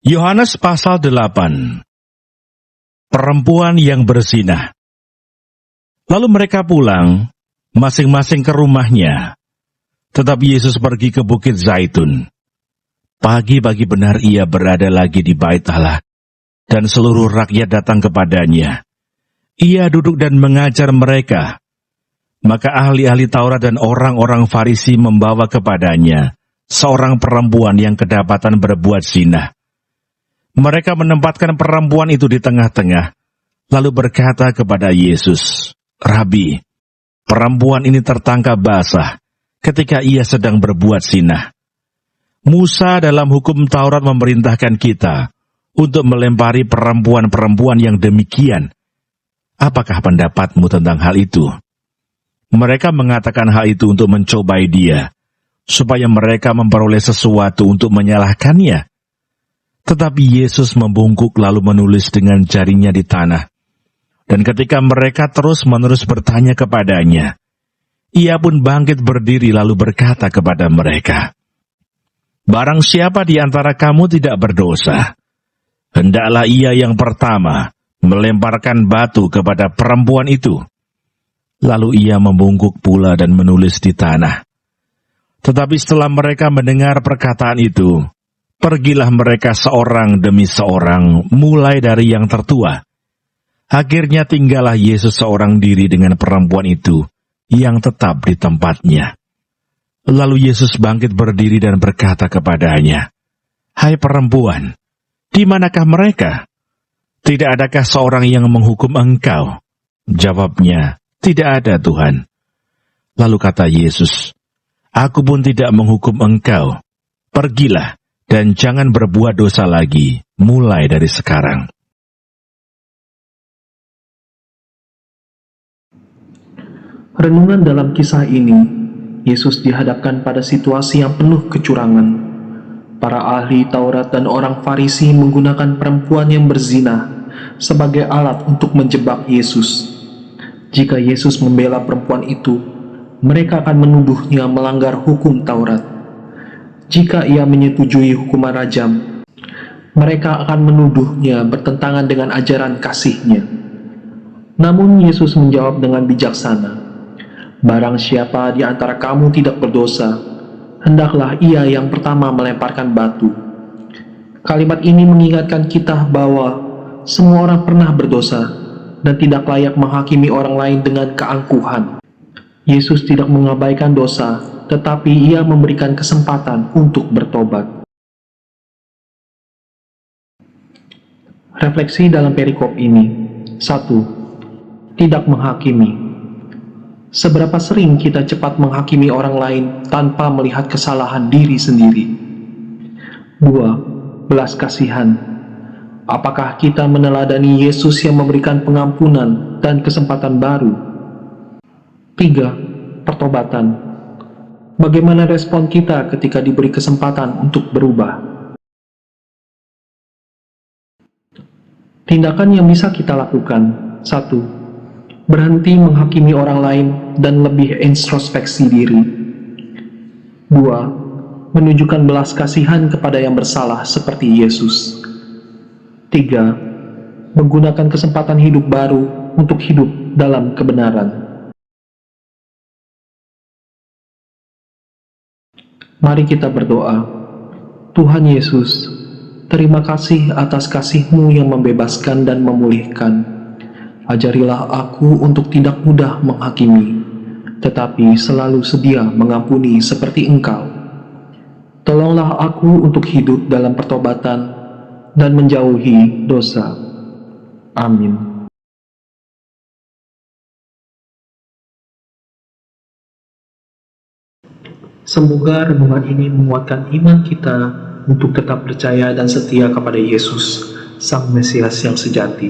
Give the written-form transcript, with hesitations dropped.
Yohanes pasal 8. Perempuan yang berzina. Lalu mereka pulang, masing-masing ke rumahnya. Tetapi Yesus pergi ke Bukit Zaitun. Pagi-pagi benar ia berada lagi di bait Allah, dan seluruh rakyat datang kepadanya. Ia duduk dan mengajar mereka. Maka ahli-ahli Taurat dan orang-orang Farisi membawa kepadanya seorang perempuan yang kedapatan berbuat zina. Mereka menempatkan perempuan itu di tengah-tengah, lalu berkata kepada Yesus, "Rabi, perempuan ini tertangkap basah ketika ia sedang berbuat zina. Musa dalam hukum Taurat memerintahkan kita untuk melempari perempuan-perempuan yang demikian. Apakah pendapatmu tentang hal itu?" Mereka mengatakan hal itu untuk mencobai dia, supaya mereka memperoleh sesuatu untuk menyalahkannya. Tetapi Yesus membungkuk lalu menulis dengan jarinya di tanah. Dan ketika mereka terus-menerus bertanya kepadanya, ia pun bangkit berdiri lalu berkata kepada mereka, "Barang siapa di antara kamu tidak berdosa, hendaklah ia yang pertama melemparkan batu kepada perempuan itu." Lalu ia membungkuk pula dan menulis di tanah. Tetapi setelah mereka mendengar perkataan itu, pergilah mereka seorang demi seorang, mulai dari yang tertua. Akhirnya tinggallah Yesus seorang diri dengan perempuan itu, yang tetap di tempatnya. Lalu Yesus bangkit berdiri dan berkata kepadanya, "Hai perempuan, di manakah mereka? Tidak adakah seorang yang menghukum engkau?" Jawabnya, "Tidak ada, Tuhan." Lalu kata Yesus, "Aku pun tidak menghukum engkau. Pergilah, dan jangan berbuat dosa lagi, mulai dari sekarang." Renungan dalam kisah ini, Yesus dihadapkan pada situasi yang penuh kecurangan. Para ahli Taurat dan orang Farisi menggunakan perempuan yang berzina sebagai alat untuk menjebak Yesus. Jika Yesus membela perempuan itu, mereka akan menuduhnya melanggar hukum Taurat. Jika ia menyetujui hukuman rajam, mereka akan menuduhnya bertentangan dengan ajaran kasih-Nya. Namun Yesus menjawab dengan bijaksana, "Barang siapa di antara kamu tidak berdosa, hendaklah ia yang pertama melemparkan batu." Kalimat ini mengingatkan kita bahwa semua orang pernah berdosa dan tidak layak menghakimi orang lain dengan keangkuhan. Yesus tidak mengabaikan dosa, tetapi ia memberikan kesempatan untuk bertobat. Refleksi dalam perikop ini. 1. Tidak menghakimi. Seberapa sering kita cepat menghakimi orang lain tanpa melihat kesalahan diri sendiri? 2. Belas kasihan. Apakah kita meneladani Yesus yang memberikan pengampunan dan kesempatan baru? 3. Pertobatan. Bagaimana respon kita ketika diberi kesempatan untuk berubah? Tindakan yang bisa kita lakukan. 1. Berhenti menghakimi orang lain dan lebih introspeksi diri. 2. Menunjukkan belas kasihan kepada yang bersalah seperti Yesus. 3. Menggunakan kesempatan hidup baru untuk hidup dalam kebenaran. Mari kita berdoa. Tuhan Yesus, terima kasih atas kasih-Mu yang membebaskan dan memulihkan. Ajarilah aku untuk tidak mudah menghakimi, tetapi selalu sedia mengampuni seperti Engkau. Tolonglah aku untuk hidup dalam pertobatan dan menjauhi dosa. Amin. Semoga renungan ini menguatkan iman kita untuk tetap percaya dan setia kepada Yesus, Sang Mesias yang sejati.